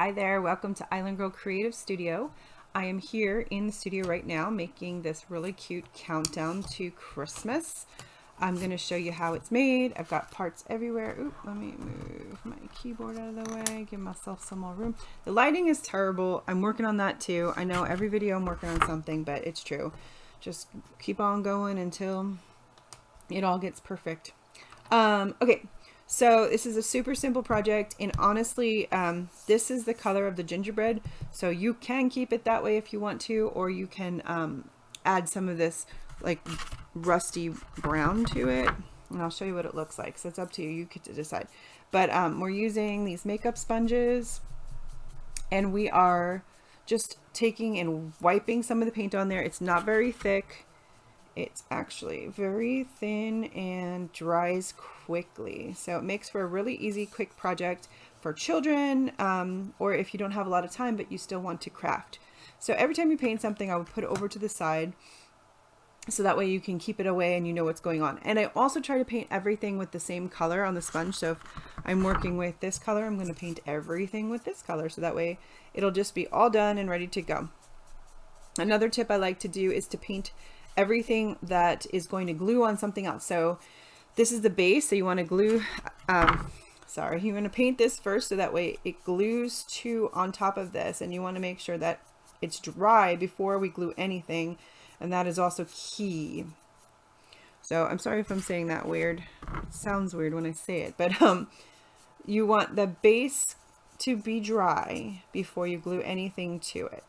Hi there, welcome to Island Girl Creative Studio. I am here in the studio right now making this really cute countdown to Christmas. I'm going to show you how it's made. I've got parts everywhere. Oop, let me move my keyboard out of the way, give myself some more room. The lighting is terrible. I'm working on that too. I know every video I'm working on something, but it's true. Just keep on going until it all gets perfect. Okay. So this is a super simple project, and honestly, this is the color of the gingerbread, so you can keep it that way if you want to, or you can add some of this like rusty brown to it, and I'll show you what it looks like. So it's up to you, you get to decide. But we're using these makeup sponges, and we are just taking and wiping some of the paint on there. It's not very thick. It's actually very thin and dries quickly. So it makes for a really easy, quick project for children, or if you don't have a lot of time, but you still want to craft. So every time you paint something, I would put it over to the side. So that way you can keep it away and you know what's going on. And I also try to paint everything with the same color on the sponge. So if I'm working with this color, I'm going to paint everything with this color. So that way it'll just be all done and ready to go. Another tip I like to do is to paint everything that is going to glue on something else. So this is the base, so you want to glue, you want to paint this first so that way it glues to on top of this, and you want to make sure that it's dry before we glue anything, and that is also key. So I'm sorry if I'm saying that weird. It sounds weird when I say it, but you want the base to be dry before you glue anything to it.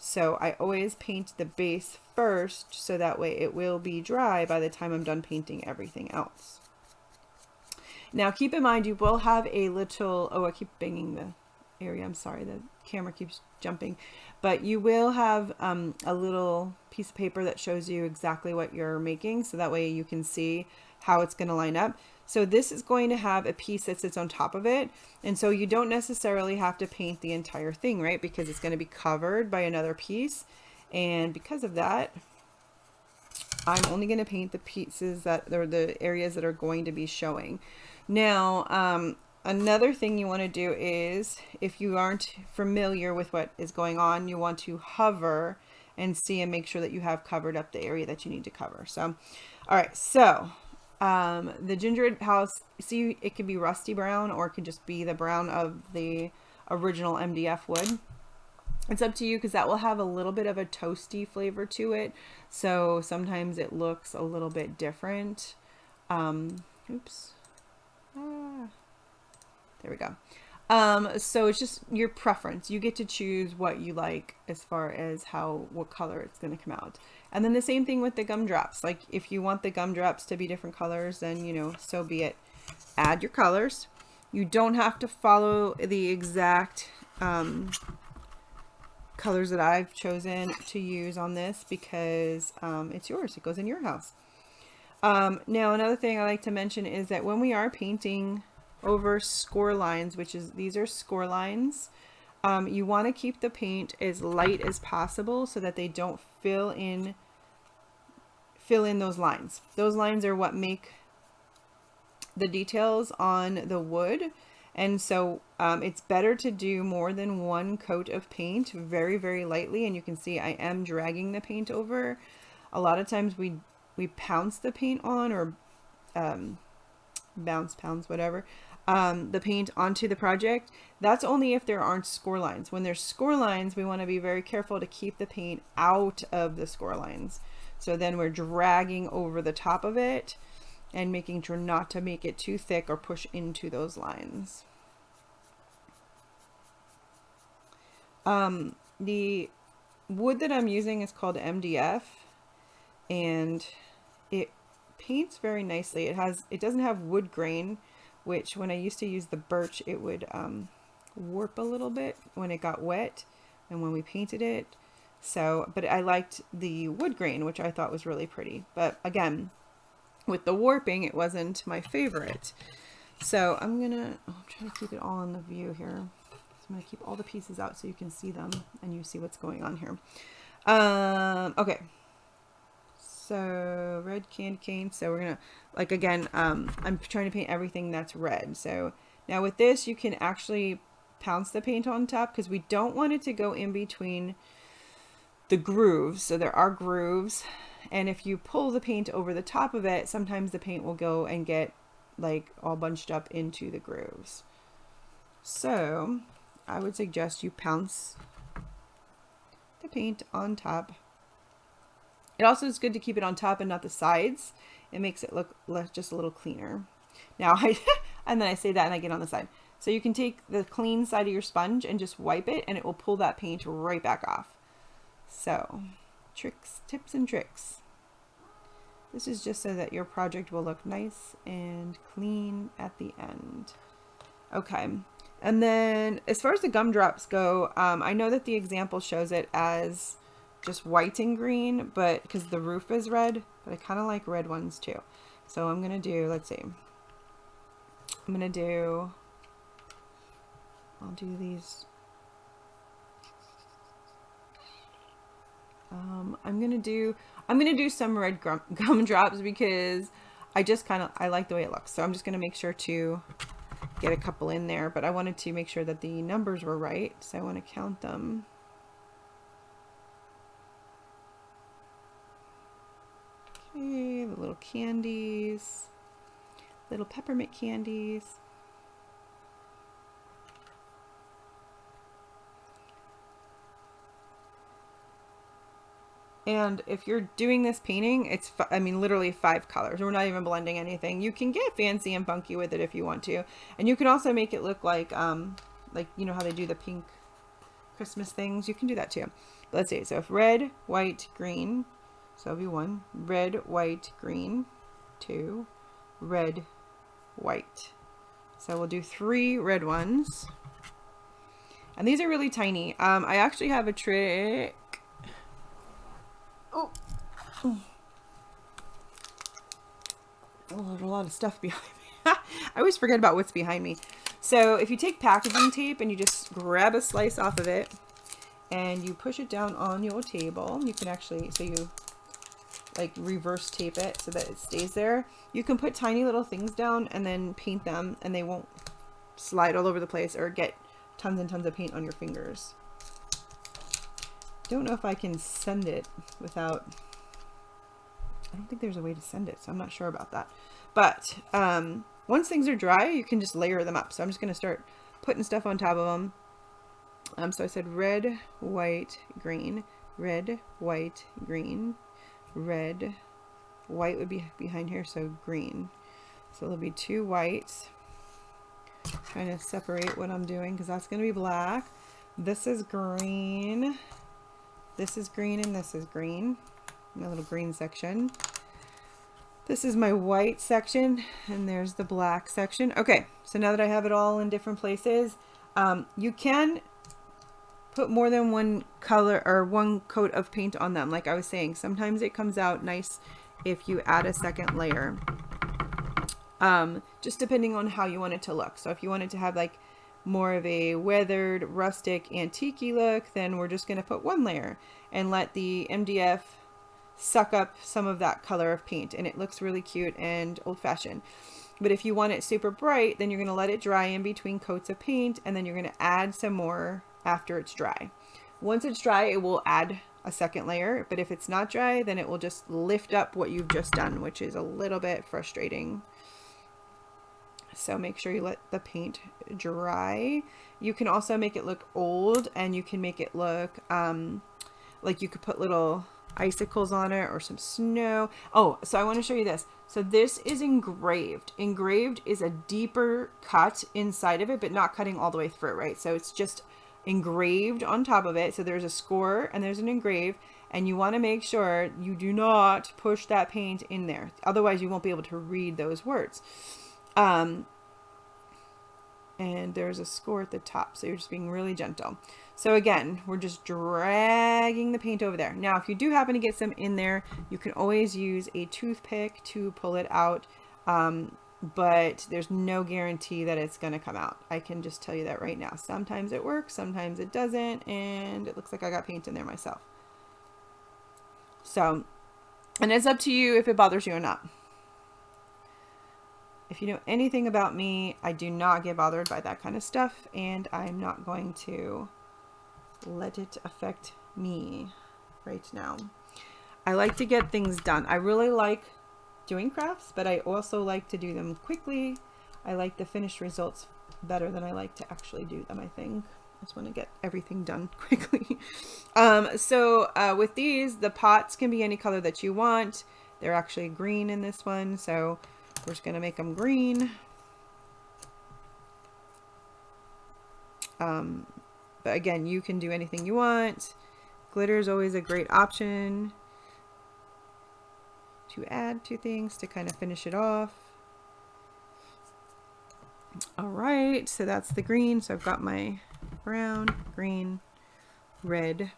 So I always paint the base first, so that way it will be dry by the time I'm done painting everything else. Now keep in mind you will have a little, oh, I keep banging the area, I'm sorry, the camera keeps jumping, but you will have a little piece of paper that shows you exactly what you're making, so that way you can see how it's going to line up. So this is going to have a piece that sits on top of it, and so you don't necessarily have to paint the entire thing, right? Because it's going to be covered by another piece, and because of that, I'm only going to paint the pieces that are the areas that are going to be showing. Now, another thing you want to do is, if you aren't familiar with what is going on, you want to hover and see and make sure that you have covered up the area that you need to cover. So, all right, so the gingerbread house, see, it could be rusty brown or it could just be the brown of the original MDF wood. It's up to you, because that will have a little bit of a toasty flavor to it, so sometimes it looks a little bit different. Oops. There we go. So it's just your preference. You get to choose what you like as far as what color it's going to come out. And then the same thing with the gumdrops. Like if you want the gumdrops to be different colors, then, you know, so be it. Add your colors. You don't have to follow the exact colors that I've chosen to use on this, because it's yours. It goes in your house. Now another thing I like to mention is that when we are painting over score lines, which is, these are score lines, you want to keep the paint as light as possible so that they don't fill in those lines. Those lines are what make the details on the wood, and so it's better to do more than one coat of paint very, very lightly. And you can see I am dragging the paint over. A lot of times we pounce the paint on, or pounds, whatever, the paint onto the project. That's only if there aren't score lines. When there's score lines, we want to be very careful to keep the paint out of the score lines. So then we're dragging over the top of it and making sure not to make it too thick or push into those lines. The wood that I'm using is called MDF, and it paints very nicely. It doesn't have wood grain, which when I used to use the birch, it would warp a little bit when it got wet and when we painted it. So, but I liked the wood grain, which I thought was really pretty. But again, with the warping, it wasn't my favorite. So I'm trying to keep it all in the view here. So I'm gonna keep all the pieces out so you can see them and you see what's going on here. Okay. So red candy cane. So we're gonna, like, again, I'm trying to paint everything that's red. So now with this, you can actually pounce the paint on top because we don't want it to go in between the grooves. So there are grooves, and if you pull the paint over the top of it, sometimes the paint will go and get like all bunched up into the grooves. So I would suggest you pounce the paint on top. It also is good to keep it on top and not the sides. It makes it look just a little cleaner. Now and then I say that and I get on the side. So you can take the clean side of your sponge and just wipe it, and it will pull that paint right back off. So tips and tricks. This is just so that your project will look nice and clean at the end. Okay. And then as far as the gumdrops go, I know that the example shows it as just white and green, but because the roof is red, but I kind of like red ones too. So I'm going to do, let's see. I'll do these. I'm gonna do some red gumdrops because I like the way it looks. So I'm just gonna make sure to get a couple in there, but I wanted to make sure that the numbers were right, so I want to count them. Okay, the little candies, little peppermint candies. And if you're doing this painting, it's, literally 5 colors. We're not even blending anything. You can get fancy and funky with it if you want to. And you can also make it look like you know how they do the pink Christmas things? You can do that too. But let's see. So if red, white, green, so it'll be 1. Red, white, green. 2. Red, white. So we'll do 3 red ones. And these are really tiny. I actually have a trick. Oh, there's a lot of stuff behind me. I always forget about what's behind me. So if you take packaging tape and you just grab a slice off of it and you push it down on your table, you can actually, so you like reverse tape it so that it stays there. You can put tiny little things down and then paint them, and they won't slide all over the place or get tons and tons of paint on your fingers. Don't know if I can send it without, I don't think there's a way to send it, so I'm not sure about that. But once things are dry, you can just layer them up. So I'm just going to start putting stuff on top of them. So I said red, white, green, red, white, green, red, white would be behind here, so green. So there'll be 2 whites. Trying to separate what I'm doing because that's going to be black. This is green. This is green and this is green. My little green section. This is my white section and there's the black section. Okay, so now that I have it all in different places, you can put more than one color or one coat of paint on them. Like I was saying, sometimes it comes out nice if you add a second layer. Just depending on how you want it to look. So if you want it to have like more of a weathered, rustic, antique-y look, then we're just going to put 1 layer and let the MDF suck up some of that color of paint, and it looks really cute and old-fashioned. But if you want it super bright, then you're going to let it dry in between coats of paint, and then you're going to add some more after it's dry. Once it's dry, it will add a second layer, but if it's not dry, then it will just lift up what you've just done, which is a little bit frustrating. So make sure you let the paint dry. You can also make it look old, and you can make it look like you could put little icicles on it or some snow. Oh, so I want to show you this. So this is engraved. Engraved is a deeper cut inside of it, but not cutting all the way through, right? So it's just engraved on top of it. So there's a score and there's an engrave, and you want to make sure you do not push that paint in there. Otherwise you won't be able to read those words. And there's a score at the top, so you're just being really gentle. So again, we're just dragging the paint over there. Now, if you do happen to get some in there, you can always use a toothpick to pull it out, but there's no guarantee that it's going to come out. I can just tell you that right now. Sometimes it works, sometimes it doesn't, and it looks like I got paint in there myself. So, and it's up to you if it bothers you or not. If you know anything about me, I do not get bothered by that kind of stuff, and I'm not going to let it affect me right now. I like to get things done. I really like doing crafts, but I also like to do them quickly. I like the finished results better than I like to actually do them, I think. I just want to get everything done quickly. With these, the pots can be any color that you want. They're actually green in this one, so we're just going to make them green. But again, you can do anything you want. Glitter is always a great option to add to things to kind of finish it off. All right, so that's the green. So I've got my brown, green, red.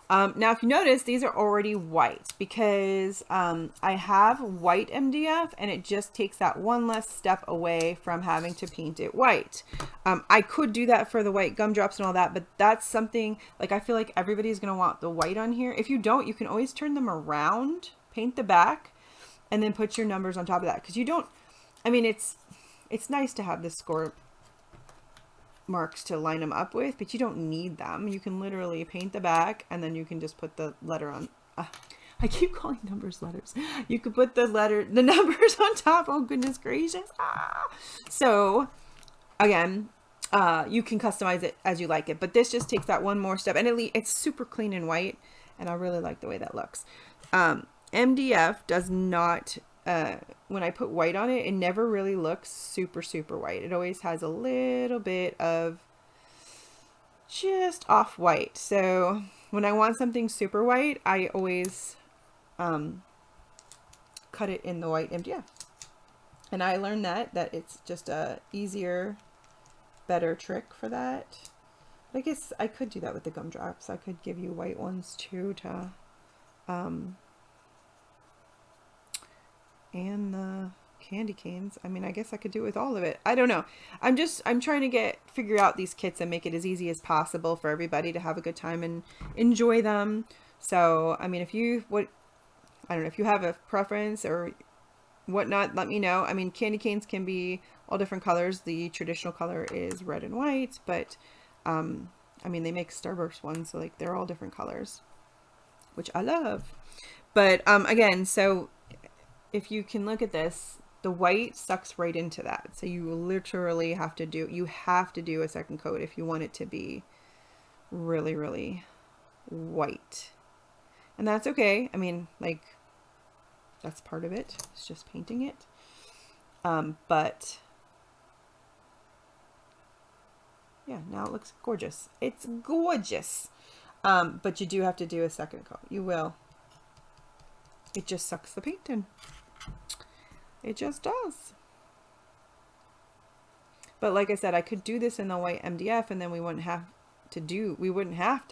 Now, if you notice, these are already white because I have white MDF, and it just takes that one less step away from having to paint it white. I could do that for the white gumdrops and all that, but that's something like I feel like everybody's going to want the white on here. If you don't, you can always turn them around, paint the back, and then put your numbers on top of that, because you don't, I mean, it's nice to have the score marks to line them up with, but you don't need them. You can literally paint the back, and then you can just put the letter on. I keep calling numbers letters. You could put the numbers on top. Oh, goodness gracious. So again, you can customize it as you like it, but this just takes that one more step, and it's super clean and white, and I really like the way that looks. MDF does not, when I put white on it, it never really looks super white. It always has a little bit of just off white. So when I want something super white, I always cut it in the white MDF. And I learned that it's just a easier, better trick for that. I guess I could do that with the gumdrops. I could give you white ones too to and the candy canes. I mean, I guess I could do it with all of it. I don't know. I'm trying to figure out these kits and make it as easy as possible for everybody to have a good time and enjoy them. So, I mean, I don't know if you have a preference or whatnot, let me know. I mean, candy canes can be all different colors. The traditional color is red and white, but, I mean, they make Starburst ones, so like they're all different colors, which I love. But, again, so if you can look at this, the white sucks right into that. So you literally have to do a second coat if you want it to be really, really white. And that's okay. I mean, like, that's part of it. It's just painting it. But yeah, now it looks gorgeous. It's gorgeous. But you do have to do a second coat. You will. It just sucks the paint in. It just does. But like I said, I could do this in the white MDF, and then we wouldn't have to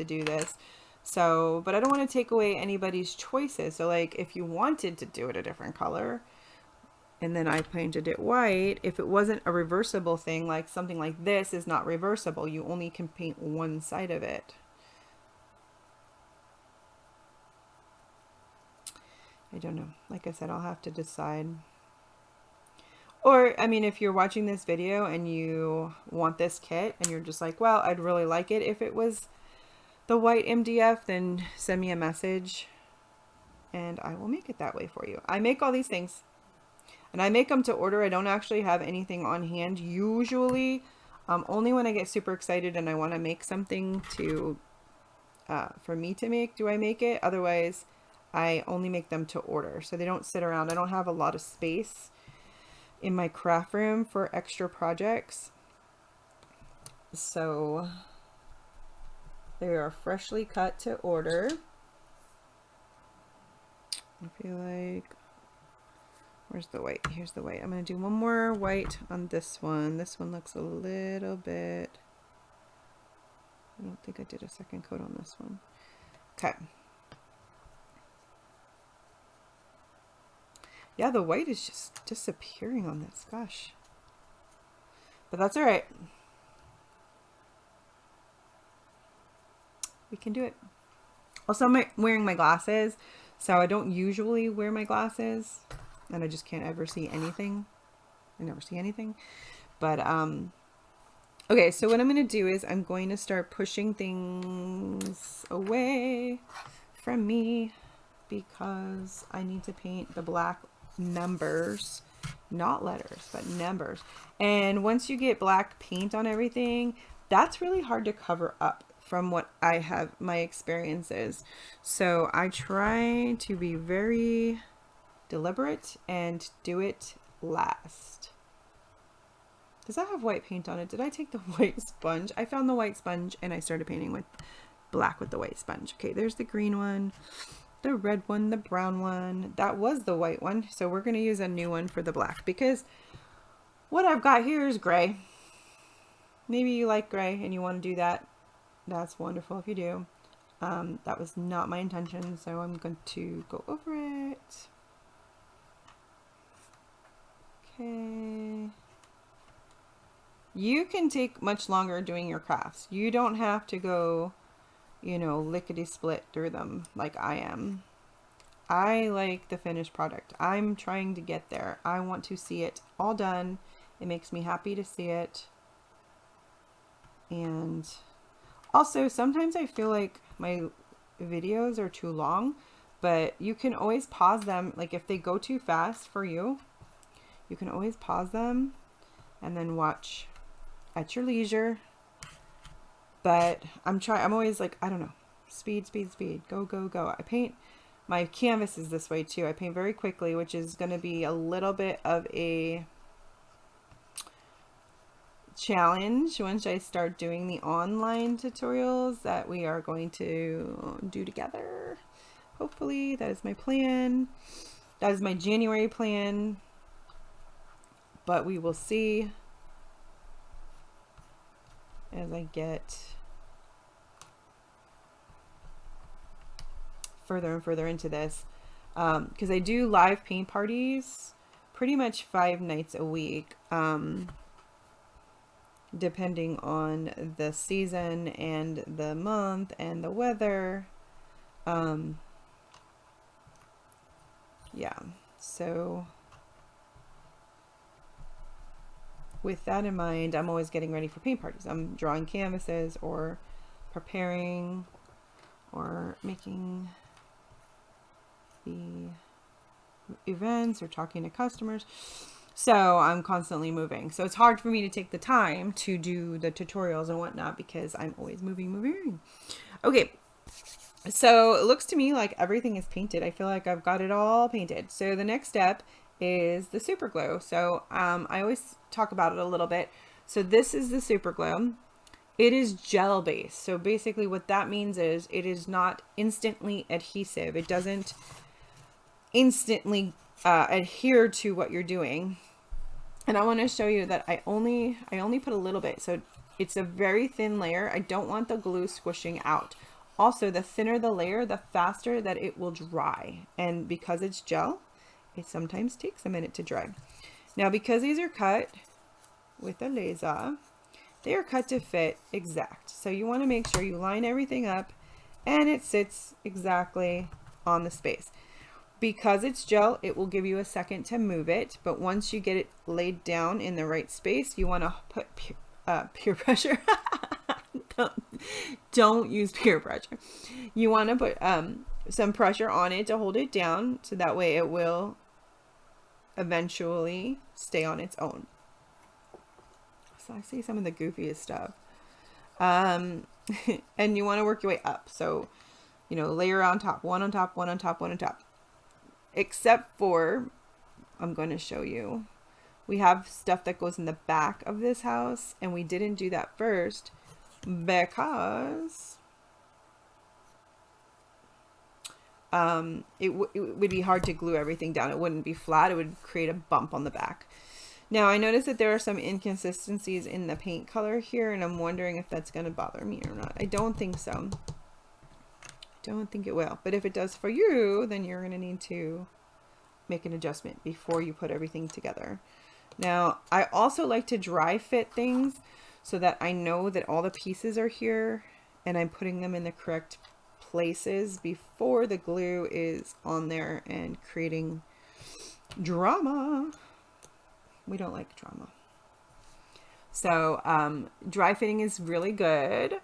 do this. So, but I don't want to take away anybody's choices. So like if you wanted to do it a different color and then I painted it white, if it wasn't a reversible thing, like something like this is not reversible, you only can paint one side of it. I don't know. Like I said, I'll have to decide. Or, I mean, if you're watching this video and you want this kit and you're just like, well, I'd really like it if it was the white MDF, then send me a message and I will make it that way for you. I make all these things and I make them to order. I don't actually have anything on hand usually. Only when I get super excited and I want to make something to, for me to make, do I make it. Otherwise, I only make them to order. So they don't sit around. I don't have a lot of space in my craft room for extra projects. So they are freshly cut to order. I feel like, where's the white? Here's the white. I'm going to do one more white on this one. This one looks a little bit, I don't think I did a second coat on this one. Okay. Yeah, the white is just disappearing on this, gosh. But that's all right. We can do it. Also, I'm wearing my glasses, so I don't usually wear my glasses, and I just can't ever see anything. I never see anything. But okay, so what I'm going to do is I'm going to start pushing things away from me because I need to paint the black numbers, not letters, but numbers. And once you get black paint on everything, that's really hard to cover up from what I have, my experiences. So I try to be very deliberate and do it last. Does that have white paint on it? Did I take the white sponge? I found the white sponge and I started painting with black with the white sponge. Okay, there's the green one, the red one, the brown one. That was the white one. So we're going to use a new one for the black because what I've got here is gray. Maybe you like gray and you want to do that. That's wonderful if you do. That was not my intention, so I'm going to go over it. Okay. You can take much longer doing your crafts. You don't have to go, you know, lickety-split through them like I am. I like the finished product. I'm trying to get there. I want to see it all done. It makes me happy to see it. And also, sometimes I feel like my videos are too long, but you can always pause them. Like if they go too fast for you, you can always pause them and then watch at your leisure. But I'm always like, I don't know, speed, go, go, go. I paint my canvases this way too. I paint very quickly, which is going to be a little bit of a challenge once I start doing the online tutorials that we are going to do together. Hopefully, that is my plan. That is my January plan. But we will see as I get further and further into this, because I do live paint parties pretty much 5 nights a week, depending on the season and the month and the weather. Yeah, so with that in mind, I'm always getting ready for paint parties. I'm drawing canvases or preparing or making the events or talking to customers. So I'm constantly moving. So it's hard for me to take the time to do the tutorials and whatnot because I'm always moving. Okay. So it looks to me like everything is painted. I feel like I've got it all painted. So the next step is the super glue. So I always talk about it a little bit. So this is the super glue. It is gel based. So basically what that means is it is not instantly adhesive. It doesn't instantly adhere to what you're doing. And I want to show you that I only put a little bit. So it's a very thin layer. I don't want the glue squishing out. Also, the thinner the layer, the faster that it will dry. And because it's gel, it sometimes takes a minute to dry. Now, because these are cut with a laser, they are cut to fit exact. So you want to make sure you line everything up and it sits exactly on the space. Because it's gel, it will give you a second to move it. But once you get it laid down in the right space, you want to put peer pressure. Don't use peer pressure. You want to put some pressure on it to hold it down, so that way it will eventually stay on its own. So I see some of the goofiest stuff. And you want to work your way up. So, you know, layer on top, one on top, one on top, one on top. Except for, I'm going to show you, we have stuff that goes in the back of this house, and we didn't do that first because it would be hard to glue everything down. It wouldn't be flat. It would create a bump on the back. Now I noticed that there are some inconsistencies in the paint color here, and I'm wondering if that's going to bother me or not. I don't think so. Don't think it will, but if it does for you, then you're going to need to make an adjustment before you put everything together. Now, I also like to dry fit things so that I know that all the pieces are here and I'm putting them in the correct places before the glue is on there and creating drama. We don't like drama. So dry fitting is really good.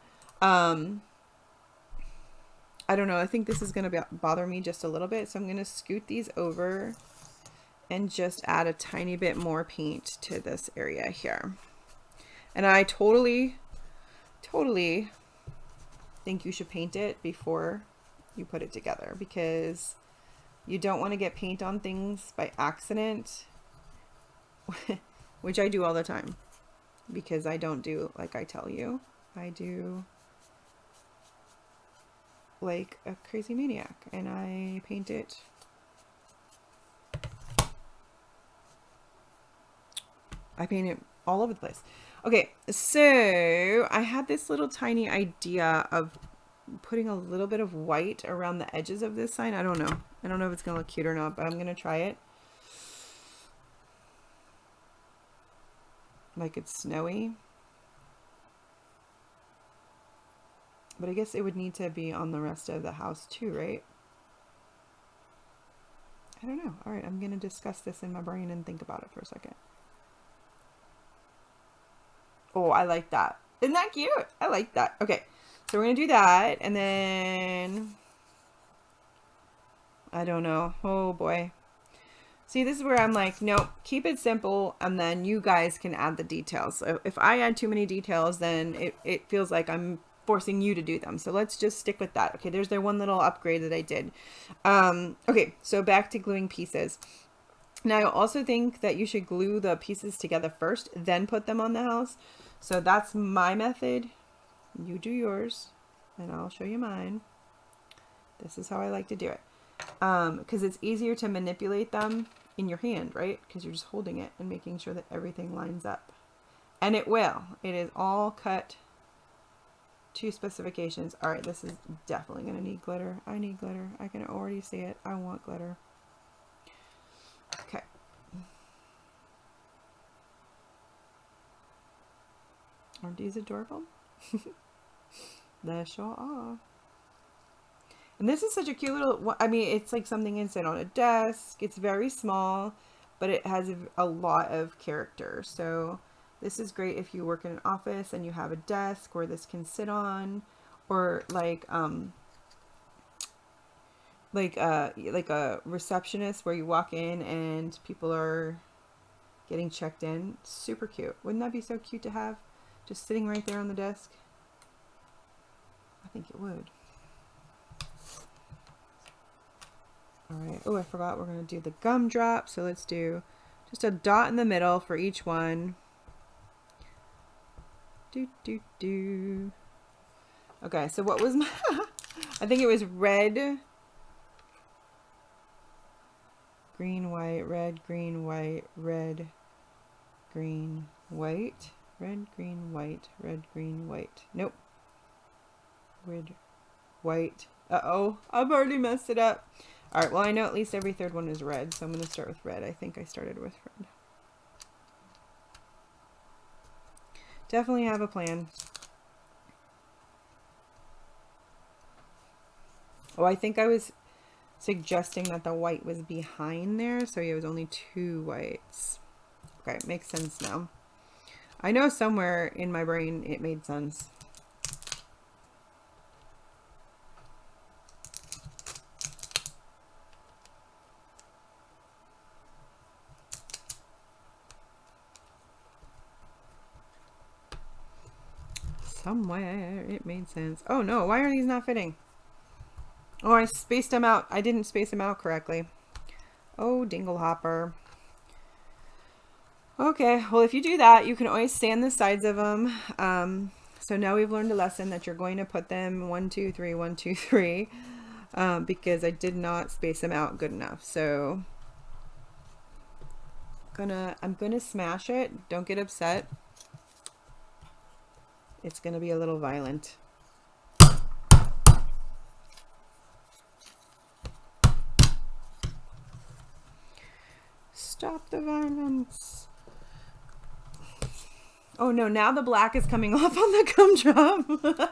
I don't know. I think this is going to bother me just a little bit. So I'm going to scoot these over and just add a tiny bit more paint to this area here. And I totally think you should paint it before you put it together, because you don't want to get paint on things by accident, which I do all the time, because I don't do like I tell you. I do like a crazy maniac, and I paint it all over the place. Okay, so I had this little tiny idea of putting a little bit of white around the edges of this sign. I don't know if it's gonna look cute or not, but I'm gonna try it. Like it's snowy. But I guess it would need to be on the rest of the house too, right? I don't know. All right, I'm going to discuss this in my brain and think about it for a second. Oh, I like that. Isn't that cute? I like that. Okay, so we're going to do that. And then, I don't know. Oh boy. See, this is where I'm like, nope, keep it simple, and then you guys can add the details. So if I add too many details, then it feels like I'm forcing you to do them. So let's just stick with that. Okay, there's their one little upgrade that I did. Okay, so back to gluing pieces. Now, I also think that you should glue the pieces together first, then put them on the house. So that's my method. You do yours, and I'll show you mine. This is how I like to do it. Because it's easier to manipulate them in your hand, right? Because you're just holding it and making sure that everything lines up. And it will. It is all cut to specifications. All right, this is definitely going to need glitter. I need glitter. I can already see it. I want glitter. Okay. Aren't these adorable? They sure are. And this is such a cute little, I mean, it's like something you can sit on a desk. It's very small, but it has a lot of character. So this is great if you work in an office and you have a desk where this can sit on, or like a receptionist where you walk in and people are getting checked in. Super cute. Wouldn't that be so cute to have just sitting right there on the desk? I think it would. All right. Oh, I forgot we're going to do the gumdrop. So let's do just a dot in the middle for each one. Do. Okay, so what was my I think it was red, green, white, red, green, white, red, green, white, red, green, white, red, green, white. Nope. Red, white. Uh-oh, I've already messed it up. All right, well, I know at least every third one is red, so I'm going to start with red. I think I started with red. Definitely have a plan. Oh, I think I was suggesting that the white was behind there, so it was only 2 whites. Okay, makes sense now. I know somewhere in my brain it made sense. Somewhere it made sense. Oh no, why are these not fitting? Oh, I spaced them out. I didn't space them out correctly. Oh, dingle hopper. Okay, well, if you do that, you can always stand the sides of them. So now we've learned a lesson that you're going to put them 1, 2, 3, 1, 2, 3, because I did not space them out good enough. So I'm gonna smash it. Don't get upset. It's gonna be a little violent. Stop the violence. Oh no, now the black is coming off on the gumdrop.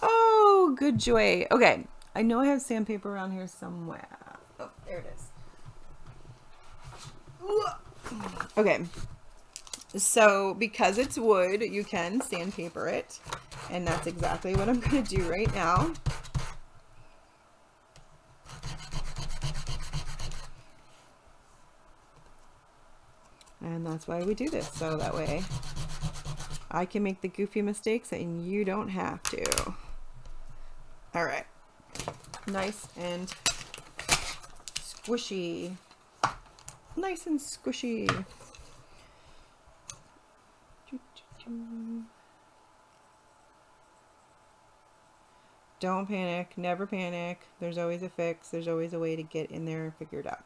Oh, good joy. Okay, I know I have sandpaper around here somewhere. Oh, there it is. Okay, so because it's wood, you can sandpaper it, and that's exactly what I'm going to do right now. And that's why we do this, so that way I can make the goofy mistakes and you don't have to. All right, nice and squishy. Nice and squishy. Don't panic, never panic. There's always a fix. There's always a way to get in there and figure it out.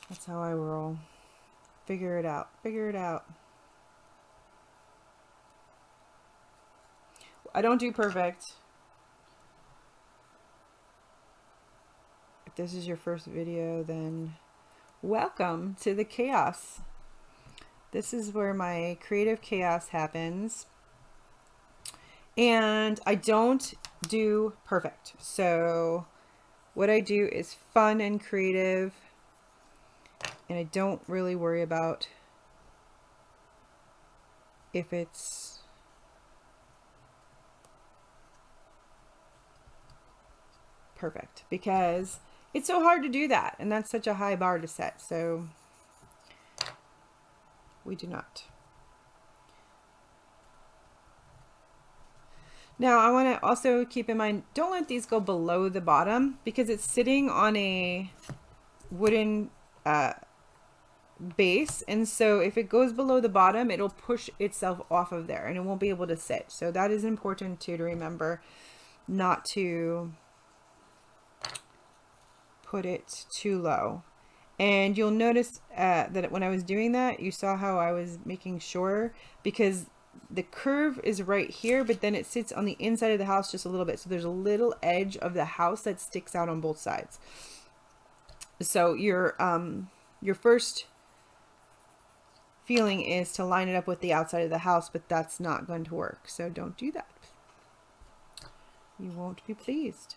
That's how I roll. Figure it out. Figure it out. I don't do perfect. If this is your first video, then welcome to the chaos. This is where my creative chaos happens. And I don't do perfect. So what I do is fun and creative. And I don't really worry about if it's perfect, because it's so hard to do that, and that's such a high bar to set. So we do not. Now I want to also keep in mind, don't let these go below the bottom, because it's sitting on a wooden base, and so if it goes below the bottom, it'll push itself off of there and it won't be able to sit. So that is important too, to remember not to put it too low. And you'll notice that when I was doing that, you saw how I was making sure, because the curve is right here, but then it sits on the inside of the house just a little bit. So there's a little edge of the house that sticks out on both sides. So your first feeling is to line it up with the outside of the house, but that's not going to work. So don't do that. You won't be pleased.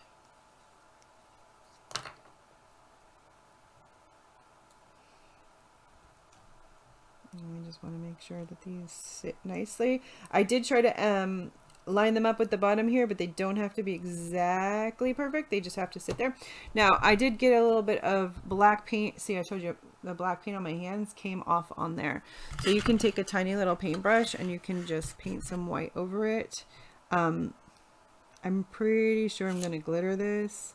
I just want to make sure that these sit nicely. I did try to line them up with the bottom here, but they don't have to be exactly perfect. They just have to sit there. Now, I did get a little bit of black paint. See, I showed you the black paint on my hands came off on there. So you can take a tiny little paintbrush and you can just paint some white over it. I'm pretty sure I'm going to glitter this,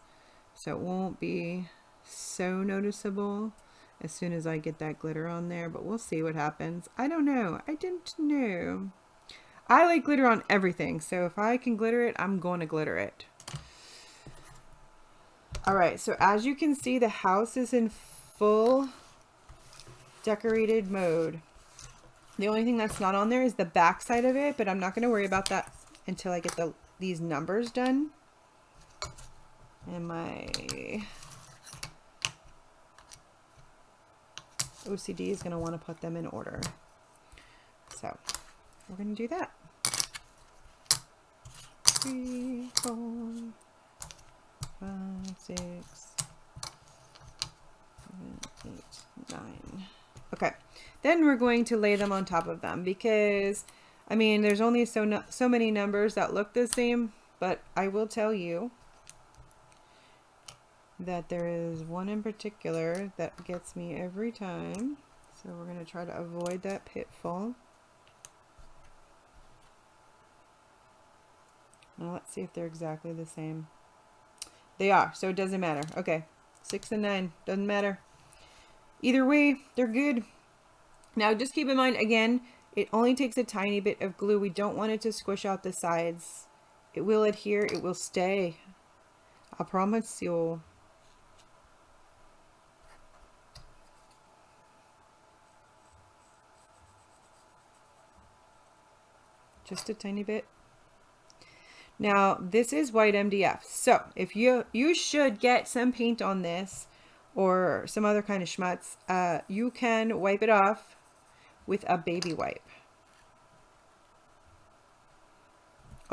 so it won't be so noticeable as soon as I get that glitter on there, but we'll see what happens. I don't know. I didn't know. I like glitter on everything, so if I can glitter it, I'm going to glitter it. All right, so as you can see, the house is in full decorated mode. The only thing that's not on there is the back side of it, but I'm not going to worry about that until I get these numbers done. And my OCD is going to want to put them in order. So we're going to do that. 3, 4, 5, 6, 7, 8, 9. Okay, then we're going to lay them on top of them, because I mean, there's only so many numbers that look the same, but I will tell you that there is one in particular that gets me every time. So we're going to try to avoid that pitfall. Now let's see if they're exactly the same. They are, so it doesn't matter. Okay, 6 and 9, doesn't matter. Either way, they're good. Now just keep in mind, again, it only takes a tiny bit of glue. We don't want it to squish out the sides. It will adhere, it will stay. I promise you. Just a tiny bit. Now this is white MDF, so if you should get some paint on this or some other kind of schmutz, you can wipe it off with a baby wipe.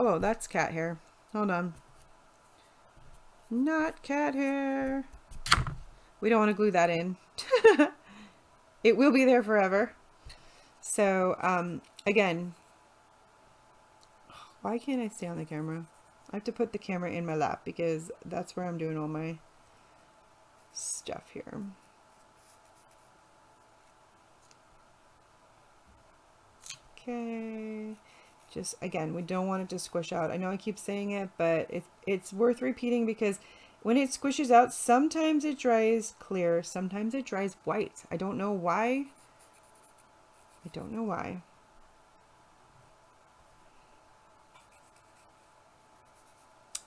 Oh, that's cat hair. Hold on. Not cat hair. We don't want to glue that in. It will be there forever. So, again, why can't I stay on the camera? I have to put the camera in my lap because that's where I'm doing all my stuff here. Okay. Just, again, we don't want it to squish out. I know I keep saying it, but it's worth repeating because when it squishes out, sometimes it dries clear, sometimes it dries white. I don't know why. I don't know why.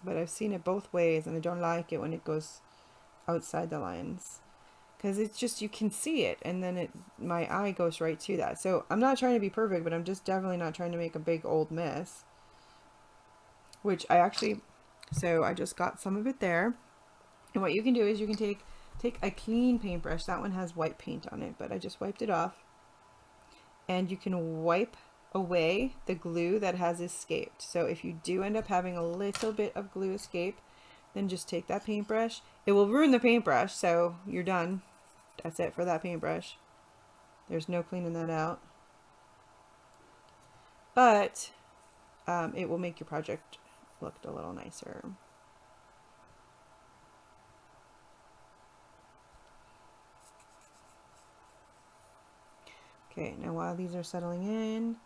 But I've seen it both ways, and I don't like it when it goes outside the lines. Because it's just, you can see it, and then my eye goes right to that. So I'm not trying to be perfect, but I'm just definitely not trying to make a big old mess. Which I actually, so I just got some of it there. And what you can do is you can take a clean paintbrush. That one has white paint on it, but I just wiped it off. And you can wipe away the glue that has escaped. So if you do end up having a little bit of glue escape, then just take that paintbrush. It will ruin the paintbrush, so you're done. That's it for that paintbrush. There's no cleaning that out. But it will make your project look a little nicer. Okay, now while these are settling in,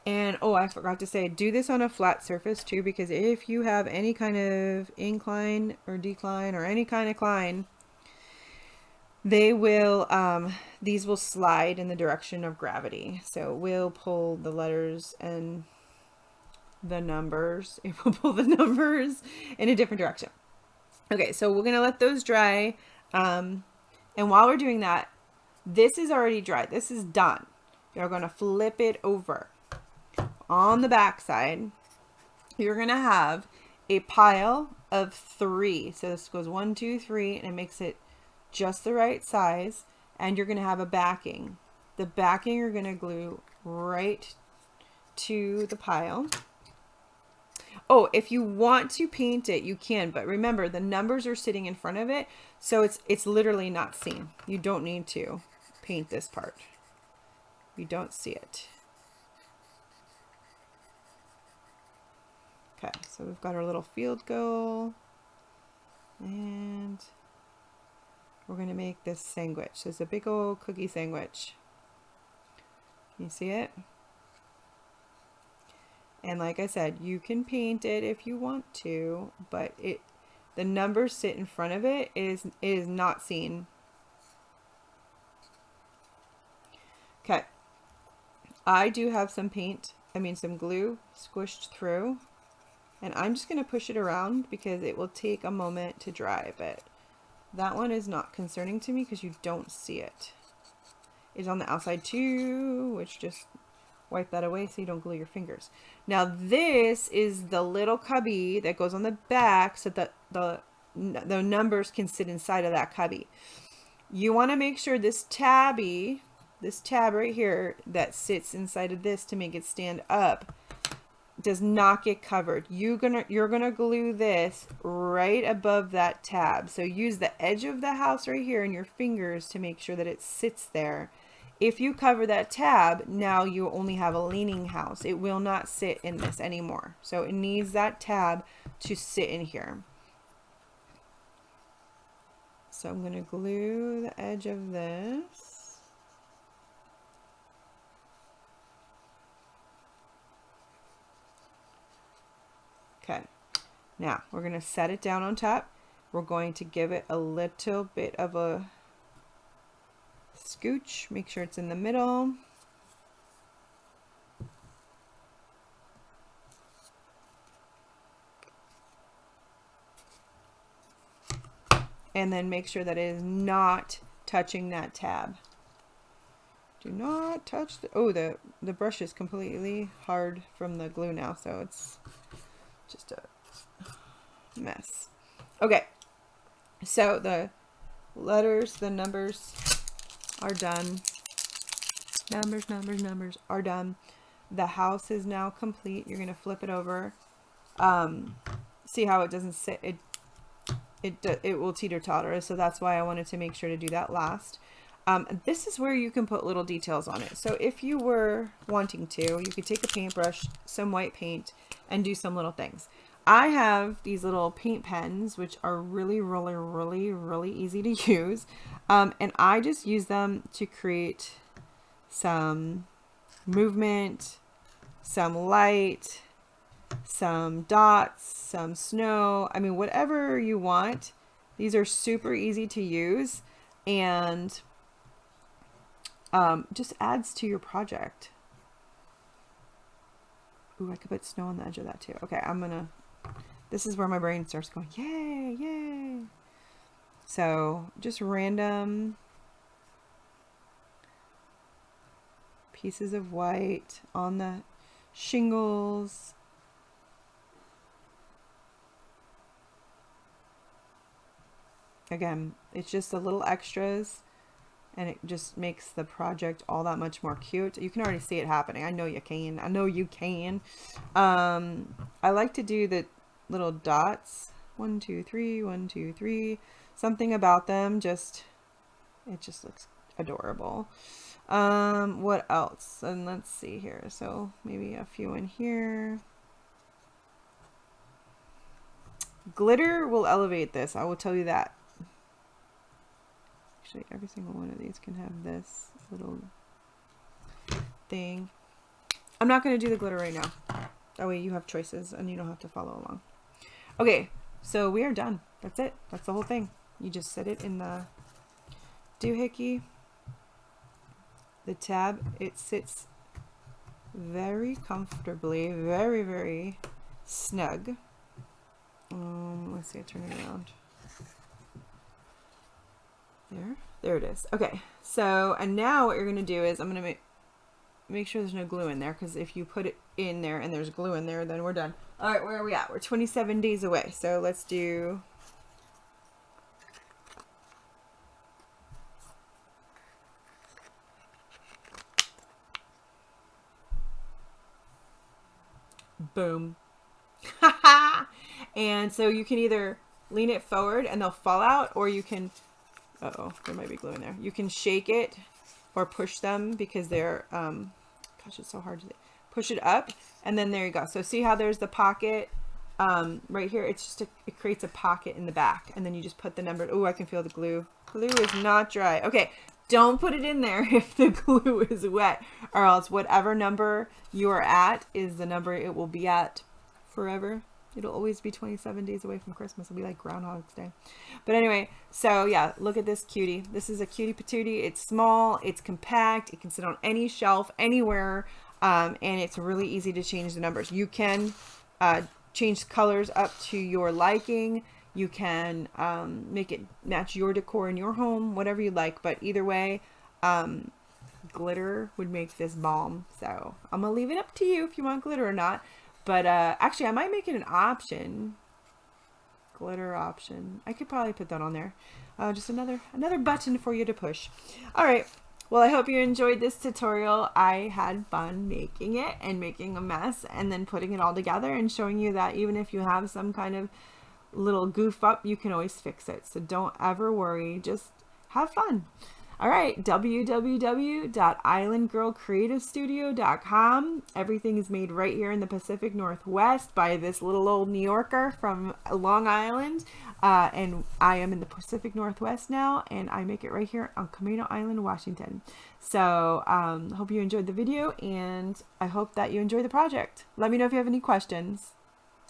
and oh, I forgot to say, do this on a flat surface too, because if you have any kind of incline or decline or any kind of climb, they will, these will slide in the direction of gravity. So we'll pull the letters and the numbers, it will pull the numbers in a different direction. Okay, so we're going to let those dry. And while we're doing that, this is already dry. This is done. You're going to flip it over. On the back side, you're going to have a pile of 3. So this goes 1, 2, 3, and it makes it just the right size. And you're going to have a backing. The backing you're going to glue right to the pile. Oh, if you want to paint it, you can, but remember the numbers are sitting in front of it, so it's literally not seen. You don't need to paint this part. You don't see it. Okay, so we've got our little field goal, and we're going to make this sandwich. So it's a big old cookie sandwich. Can you see it? And like I said, you can paint it if you want to, but the numbers sit in front of it. It is not seen. Okay. I do have some some glue squished through, and I'm just going to push it around because it will take a moment to dry, but that one is not concerning to me because you don't see it. It's on the outside too, which just wipe that away so you don't glue your fingers. Now this is the little cubby that goes on the back so that the numbers can sit inside of that cubby. You want to make sure this tab right here that sits inside of this to make it stand up does not get covered. You're gonna glue this right above that tab. So use the edge of the house right here in your fingers to make sure that it sits there. If you cover that tab, now you only have a leaning house. It will not sit in this anymore. So it needs that tab to sit in here. So I'm going to glue the edge of this. Okay. Now we're going to set it down on top. We're going to give it a little bit of a scooch, make sure it's in the middle. And then make sure that it is not touching that tab. Do not touch the brush is completely hard from the glue now, so it's just a mess. Okay, so the letters, the numbers are done. Numbers are done. The house is now complete. You're going to flip it over. See how it doesn't sit, it will teeter-totter, so that's why I wanted to make sure to do that last. This is where you can put little details on it. So if you were wanting to, you could take a paintbrush, some white paint, and do some little things. I have these little paint pens, which are really, really, really, really easy to use. And I just use them to create some movement, some light, some dots, some snow. I mean, whatever you want. These are super easy to use, and just adds to your project. Ooh, I could put snow on the edge of that too. Okay, this is where my brain starts going, yay, yay. So just random pieces of white on the shingles. Again, it's just the little extras, and it just makes the project all that much more cute. You can already see it happening. I know you can. I know you can. I like to do the little dots. 1, 2, 3, 1, 2, 3. Something about them it just looks adorable. What else? And let's see here. So maybe a few in here. Glitter will elevate this. I will tell you that. Actually, every single one of these can have this little thing. I'm not going to do the glitter right now. That way you have choices and you don't have to follow along. Okay, so we are done. That's it. That's the whole thing. You just set it in the doohickey. The tab, it sits very comfortably, very, very snug. Let's see, I turn it around. There it is. Okay, so, and now what you're going to do is I'm going to make sure there's no glue in there, because if you put it in there and there's glue in there, then we're done. All right, where are we at? We're 27 days away. So let's do boom. And so you can either lean it forward and they'll fall out, or you can, uh-oh, there might be glue in there. You can shake it or push them because they're, gosh, it's so hard to push it up, and then there you go. So see how there's the pocket right here? It's just it creates a pocket in the back, and then you just put the number. Oh, I can feel the glue. Glue is not dry. Okay, don't put it in there if the glue is wet, or else whatever number you are at is the number it will be at forever. It'll always be 27 days away from Christmas. It'll be like Groundhog's Day. But anyway, so yeah, look at this cutie. This is a cutie patootie. It's small, it's compact, it can sit on any shelf, anywhere, and it's really easy to change the numbers. You can change colors up to your liking. You can make it match your decor in your home, whatever you like. But either way, glitter would make this bomb. So I'm going to leave it up to you if you want glitter or not. But actually, I might make it an option. Glitter option. I could probably put that on there. Just another button for you to push. All right. Well, I hope you enjoyed this tutorial. I had fun making it and making a mess and then putting it all together and showing you that even if you have some kind of little goof up, you can always fix it. So don't ever worry. Just have fun. All right, www.islandgirlcreativestudio.com. Everything is made right here in the Pacific Northwest by this little old New Yorker from Long Island. And I am in the Pacific Northwest now, and I make it right here on Camino Island, Washington. So hope you enjoyed the video, and I hope that you enjoy the project. Let me know if you have any questions.